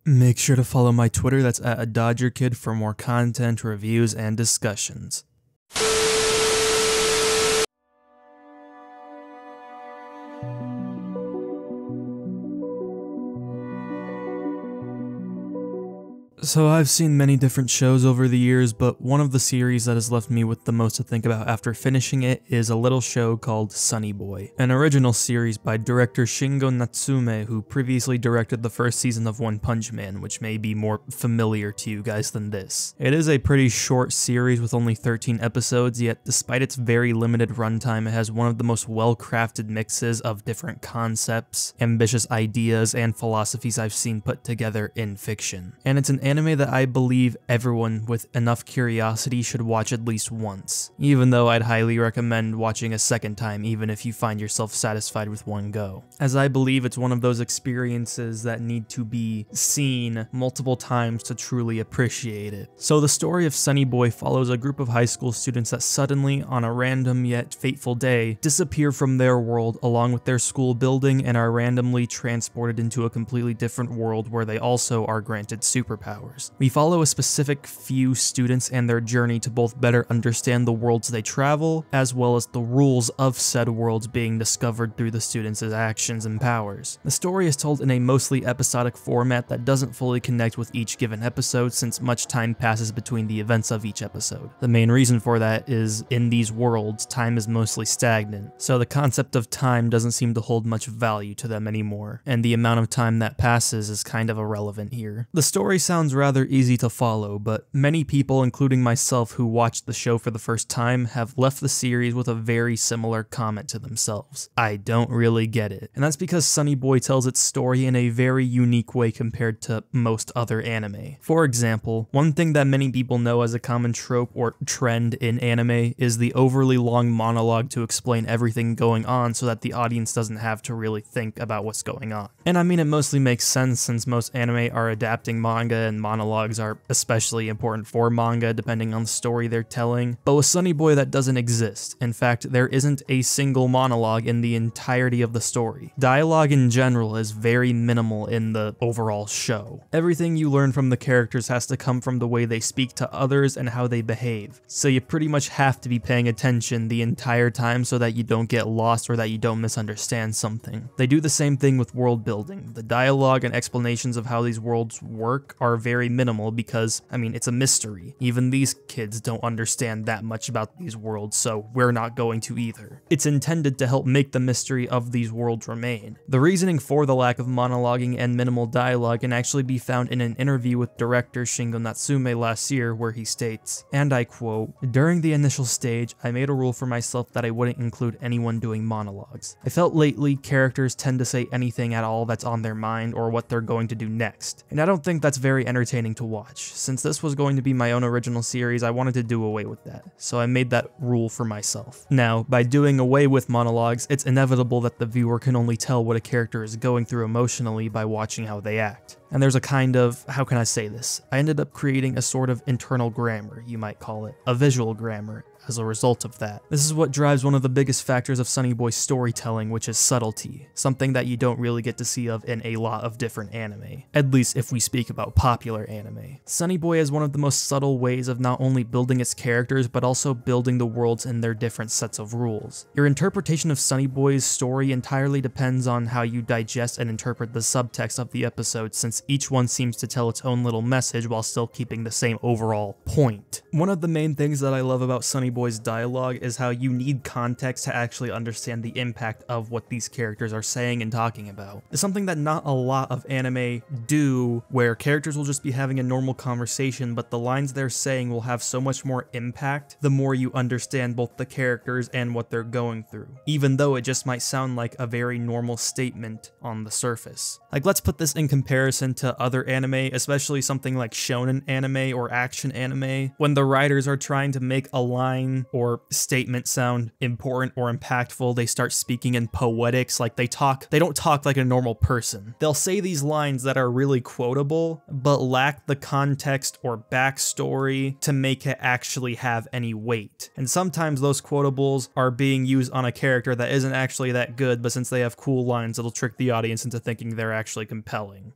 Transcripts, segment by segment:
Make sure to follow my Twitter, that's at a Dodger Kid, for more content, reviews, and discussions. So I've seen many different shows over the years, but one of the series that has left me with the most to think about after finishing it is a little show called Sunny Boy, an original series by director Shingo Natsume, who previously directed the first season of One Punch Man, which may be more familiar to you guys than this. It is a pretty short series with only 13 episodes, yet despite its very limited runtime, it has one of the most well-crafted mixes of different concepts, ambitious ideas, and philosophies I've seen put together in fiction. And it's an anime that I believe everyone with enough curiosity should watch at least once, even though I'd highly recommend watching a second time even if you find yourself satisfied with one go, as I believe it's one of those experiences that need to be seen multiple times to truly appreciate it. So the story of Sunny Boy follows a group of high school students that suddenly, on a random yet fateful day, disappear from their world along with their school building and are randomly transported into a completely different world where they also are granted superpowers. We follow a specific few students and their journey to both better understand the worlds they travel, as well as the rules of said worlds being discovered through the students' actions and powers. The story is told in a mostly episodic format that doesn't fully connect with each given episode since much time passes between the events of each episode. The main reason for that is, in these worlds, time is mostly stagnant, so the concept of time doesn't seem to hold much value to them anymore, and the amount of time that passes is kind of irrelevant here. The story sounds rather easy to follow, but many people, including myself who watched the show for the first time, have left the series with a very similar comment to themselves. I don't really get it. And that's because Sunny Boy tells its story in a very unique way compared to most other anime. For example, one thing that many people know as a common trope or trend in anime is the overly long monologue to explain everything going on so that the audience doesn't have to really think about what's going on. And I mean, it mostly makes sense since most anime are adapting manga and monologues are especially important for manga depending on the story they're telling, but with Sunny Boy that doesn't exist. In fact, there isn't a single monologue in the entirety of the story. Dialogue in general is very minimal in the overall show. Everything you learn from the characters has to come from the way they speak to others and how they behave, so you pretty much have to be paying attention the entire time so that you don't get lost or that you don't misunderstand something. They do the same thing with world building. The dialogue and explanations of how these worlds work are very minimal because, I mean, it's a mystery. Even these kids don't understand that much about these worlds, so we're not going to either. It's intended to help make the mystery of these worlds remain. The reasoning for the lack of monologuing and minimal dialogue can actually be found in an interview with director Shingo Natsume last year where he states, and I quote, "During the initial stage, I made a rule for myself that I wouldn't include anyone doing monologues. I felt lately characters tend to say anything at all that's on their mind or what they're going to do next, and I don't think that's very entertaining to watch. Since this was going to be my own original series, I wanted to do away with that, so I made that rule for myself. Now, by doing away with monologues, it's inevitable that the viewer can only tell what a character is going through emotionally by watching how they act. And there's a kind of, how can I say this? I ended up creating a sort of internal grammar, you might call it, a visual grammar, as a result of that. This is what drives one of the biggest factors of Sunny Boy's storytelling, which is subtlety, something that you don't really get to see of in a lot of different anime, at least if we speak about popular anime. Sunny Boy has one of the most subtle ways of not only building its characters, but also building the worlds and their different sets of rules. Your interpretation of Sunny Boy's story entirely depends on how you digest and interpret the subtext of the episode, since each one seems to tell its own little message while still keeping the same overall point. One of the main things that I love about Sunny Boy's dialogue is how you need context to actually understand the impact of what these characters are saying and talking about. It's something that not a lot of anime do, where characters will just be having a normal conversation, but the lines they're saying will have so much more impact the more you understand both the characters and what they're going through, even though it just might sound like a very normal statement on the surface. Like, let's put this in comparison to other anime, especially something like shonen anime or action anime. When the writers are trying to make a line or statement sound important or impactful, they start speaking in poetics, like they don't talk like a normal person. They'll say these lines that are really quotable, but lack the context or backstory to make it actually have any weight. And sometimes those quotables are being used on a character that isn't actually that good, but since they have cool lines, it'll trick the audience into thinking they're actually compelling.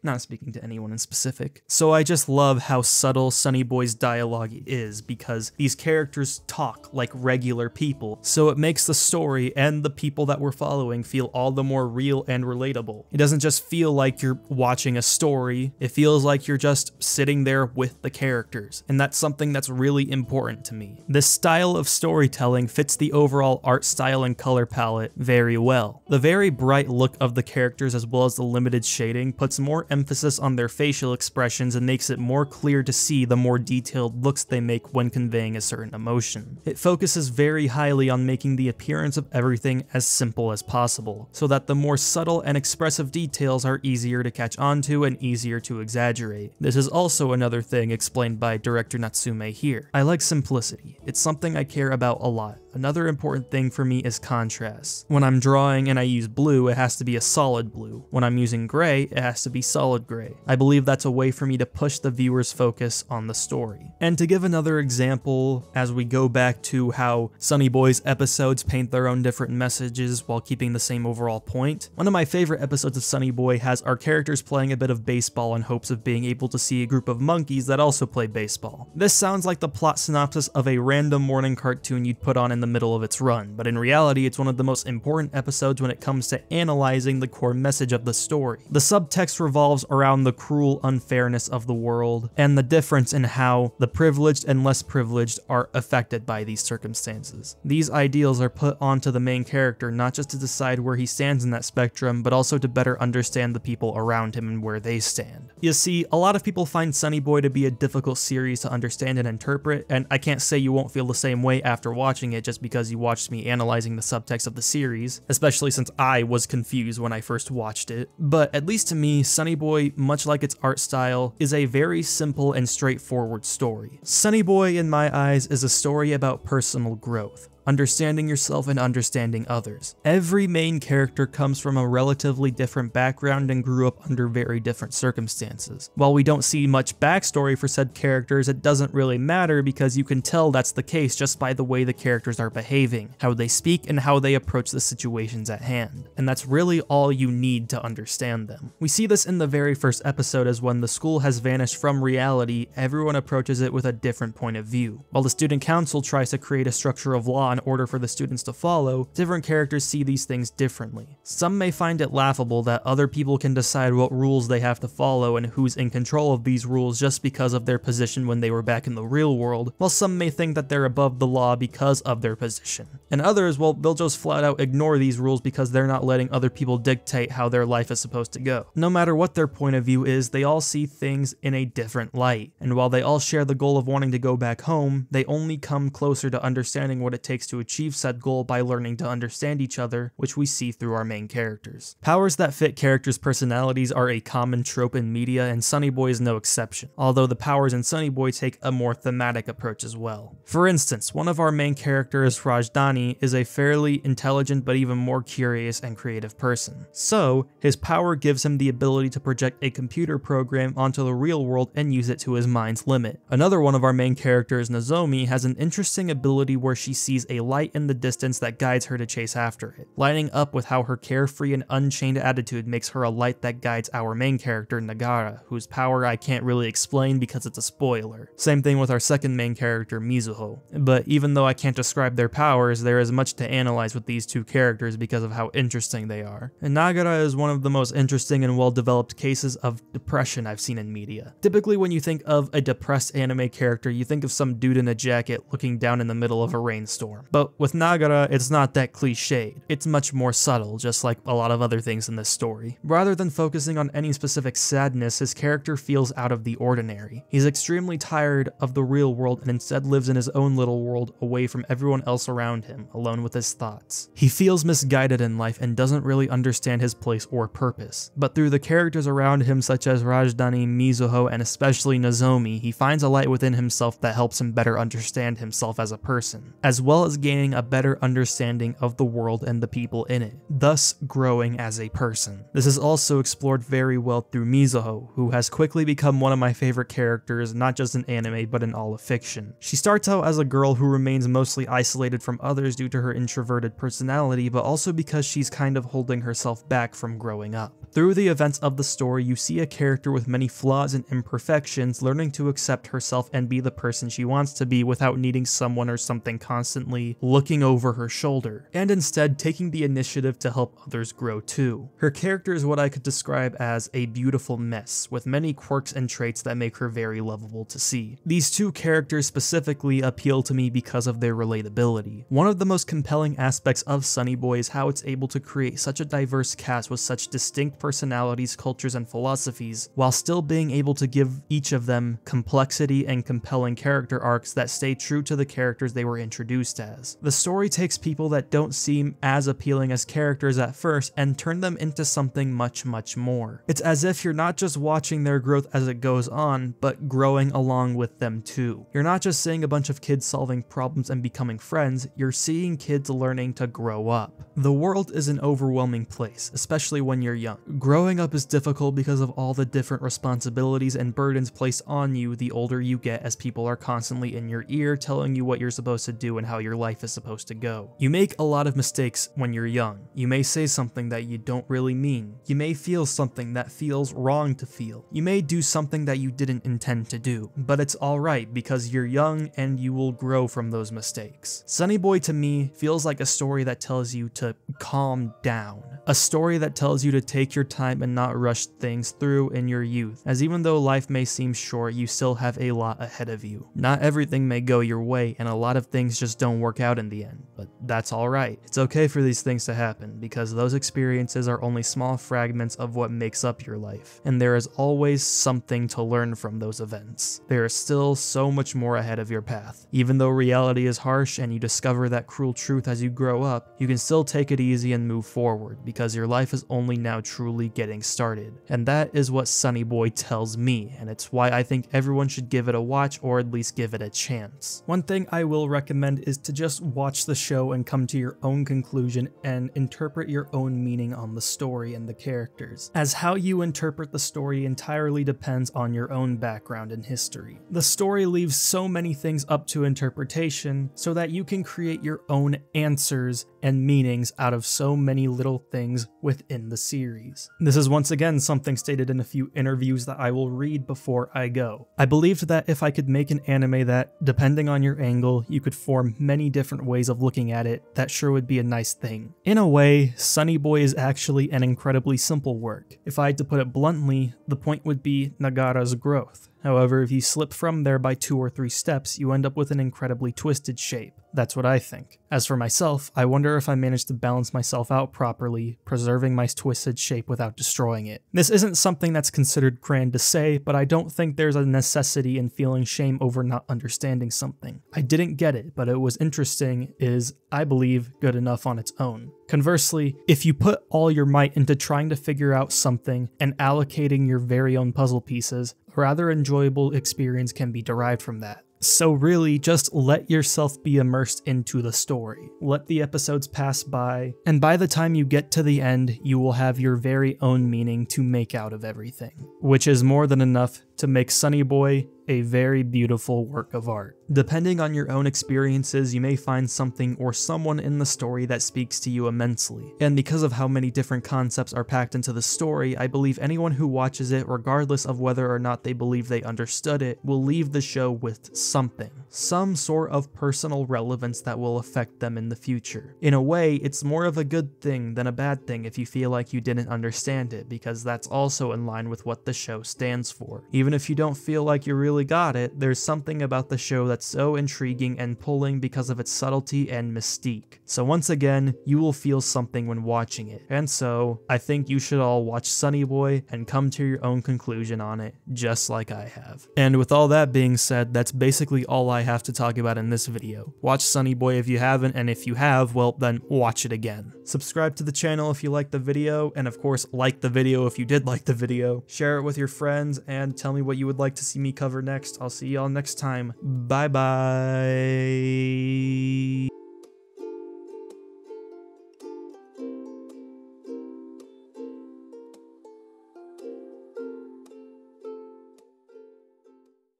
Not speaking to anyone in specific. So I just love how subtle Sunny Boy's dialogue is, because these characters talk like regular people, so it makes the story and the people that we're following feel all the more real and relatable. It doesn't just feel like you're watching a story, it feels like you're just sitting there with the characters, and that's something that's really important to me. This style of storytelling fits the overall art style and color palette very well. The very bright look of the characters as well as the limited shading puts more emphasis on their facial expressions and makes it more clear to see the more detailed looks they make when conveying a certain emotion. It focuses very highly on making the appearance of everything as simple as possible, so that the more subtle and expressive details are easier to catch onto and easier to exaggerate. This is also another thing explained by director Natsume here. I like simplicity. It's something I care about a lot. Another important thing for me is contrast. When I'm drawing and I use blue, it has to be a solid blue. When I'm using gray, it has to be solid gray. I believe that's a way for me to push the viewer's focus on the story. And to give another example, as we go back to how Sunny Boy's episodes paint their own different messages while keeping the same overall point, one of my favorite episodes of Sunny Boy has our characters playing a bit of baseball in hopes of being able to see a group of monkeys that also play baseball. This sounds like the plot synopsis of a random morning cartoon you'd put on in the middle of its run, but in reality it's one of the most important episodes when it comes to analyzing the core message of the story. The subtext revolves around the cruel unfairness of the world, and the difference in how the privileged and less privileged are affected by these circumstances. These ideals are put onto the main character not just to decide where he stands in that spectrum, but also to better understand the people around him and where they stand. You see, a lot of people find Sunny Boy to be a difficult series to understand and interpret, and I can't say you won't feel the same way after watching it just because you watched me analyzing the subtext of the series, especially since I was confused when I first watched it. But at least to me, Sunny Boy, much like its art style, is a very simple and straightforward story. Sunny Boy, in my eyes, is a story about personal growth. Understanding yourself and understanding others. Every main character comes from a relatively different background and grew up under very different circumstances. While we don't see much backstory for said characters, it doesn't really matter because you can tell that's the case just by the way the characters are behaving, how they speak, and how they approach the situations at hand. And that's really all you need to understand them. We see this in the very first episode, as when the school has vanished from reality, everyone approaches it with a different point of view. While the student council tries to create a structure of law in order for the students to follow, different characters see these things differently. Some may find it laughable that other people can decide what rules they have to follow and who's in control of these rules just because of their position when they were back in the real world, while some may think that they're above the law because of their position. And others, well, they'll just flat out ignore these rules because they're not letting other people dictate how their life is supposed to go. No matter what their point of view is, they all see things in a different light, and while they all share the goal of wanting to go back home, they only come closer to understanding what it takes to achieve said goal by learning to understand each other, which we see through our main characters. Powers that fit characters' personalities are a common trope in media, and Sunny Boy is no exception, although the powers in Sunny Boy take a more thematic approach as well. For instance, one of our main characters, Rajdhani, is a fairly intelligent but even more curious and creative person. So, his power gives him the ability to project a computer program onto the real world and use it to his mind's limit. Another one of our main characters, Nozomi, has an interesting ability where she sees a light in the distance that guides her to chase after it, lining up with how her carefree and unchained attitude makes her a light that guides our main character, Nagara, whose power I can't really explain because it's a spoiler. Same thing with our second main character, Mizuho. But even though I can't describe their powers, there is much to analyze with these two characters because of how interesting they are. And Nagara is one of the most interesting and well-developed cases of depression I've seen in media. Typically when you think of a depressed anime character, you think of some dude in a jacket looking down in the middle of a rainstorm. But with Nagara, it's not that cliched. It's much more subtle, just like a lot of other things in this story. Rather than focusing on any specific sadness, his character feels out of the ordinary. He's extremely tired of the real world and instead lives in his own little world away from everyone else around him, alone with his thoughts. He feels misguided in life and doesn't really understand his place or purpose. But through the characters around him such as Rajdhani, Mizuho, and especially Nozomi, he finds a light within himself that helps him better understand himself as a person, as well as as gaining a better understanding of the world and the people in it, thus growing as a person. This is also explored very well through Mizuho, who has quickly become one of my favorite characters, not just in anime but in all of fiction. She starts out as a girl who remains mostly isolated from others due to her introverted personality, but also because she's kind of holding herself back from growing up. Through the events of the story, you see a character with many flaws and imperfections learning to accept herself and be the person she wants to be without needing someone or something constantly looking over her shoulder, and instead taking the initiative to help others grow too. Her character is what I could describe as a beautiful mess, with many quirks and traits that make her very lovable to see. These two characters specifically appeal to me because of their relatability. One of the most compelling aspects of Sunny Boy is how it's able to create such a diverse cast with such distinct personalities, cultures, and philosophies, while still being able to give each of them complexity and compelling character arcs that stay true to the characters they were introduced as. The story takes people that don't seem as appealing as characters at first and turn them into something much more. It's as if you're not just watching their growth as it goes on, but growing along with them too. You're not just seeing a bunch of kids solving problems and becoming friends, you're seeing kids learning to grow up. The world is an overwhelming place, especially when you're young. Growing up is difficult because of all the different responsibilities and burdens placed on you the older you get, as people are constantly in your ear telling you what you're supposed to do and how your life is supposed to go. You make a lot of mistakes when you're young. You may say something that you don't really mean. You may feel something that feels wrong to feel. You may do something that you didn't intend to do, but it's alright because you're young and you will grow from those mistakes. Sunny Boy to me feels like a story that tells you to calm down. A story that tells you to take your time and not rush things through in your youth, as even though life may seem short, you still have a lot ahead of you. Not everything may go your way, and a lot of things just don't work out in the end, but that's alright. It's okay for these things to happen, because those experiences are only small fragments of what makes up your life, and there is always something to learn from those events. There is still so much more ahead of your path. Even though reality is harsh and you discover that cruel truth as you grow up, you can still take it easy and move forward, because your life is only now truly getting started. And that is what Sunny Boy tells me, and it's why I think everyone should give it a watch, or at least give it a chance. One thing I will recommend is to just watch the show and come to your own conclusion and interpret your own meaning on the story and the characters, as how you interpret the story entirely depends on your own background and history. The story leaves so many things up to interpretation so that you can create your own answers and meanings out of so many little things within the series. This is once again something stated in a few interviews that I will read before I go. I believed that if I could make an anime that, depending on your angle, you could form many different ways of looking at it, that sure would be a nice thing. In a way, Sunny Boy is actually an incredibly simple work. If I had to put it bluntly, the point would be Nagara's growth. However, if you slip from there by 2 or 3 steps, you end up with an incredibly twisted shape. That's what I think. As for myself, I wonder if I managed to balance myself out properly, preserving my twisted shape without destroying it. This isn't something that's considered grand to say, but I don't think there's a necessity in feeling shame over not understanding something. I didn't get it, but it was interesting is, I believe, good enough on its own. Conversely, if you put all your might into trying to figure out something and allocating your very own puzzle pieces, a rather enjoyable experience can be derived from that. So really, just let yourself be immersed into the story. Let the episodes pass by, and by the time you get to the end, you will have your very own meaning to make out of everything, which is more than enough to make Sunny Boy a very beautiful work of art. Depending on your own experiences, you may find something or someone in the story that speaks to you immensely. And because of how many different concepts are packed into the story, I believe anyone who watches it, regardless of whether or not they believe they understood it, will leave the show with something. Some sort of personal relevance that will affect them in the future. In a way, it's more of a good thing than a bad thing if you feel like you didn't understand it, because that's also in line with what the show stands for. Even if you don't feel like you really got it, there's something about the show that's so intriguing and pulling because of its subtlety and mystique. So once again, you will feel something when watching it. And so, I think you should all watch Sunny Boy and come to your own conclusion on it, just like I have. And with all that being said, that's basically all I have to talk about in this video. Watch Sunny Boy if you haven't, and if you have, well then watch it again. Subscribe to the channel if you liked the video, and of course like the video if you did like the video. Share it with your friends, and tell me what you would like to see me cover next. I'll see y'all next time. Bye bye.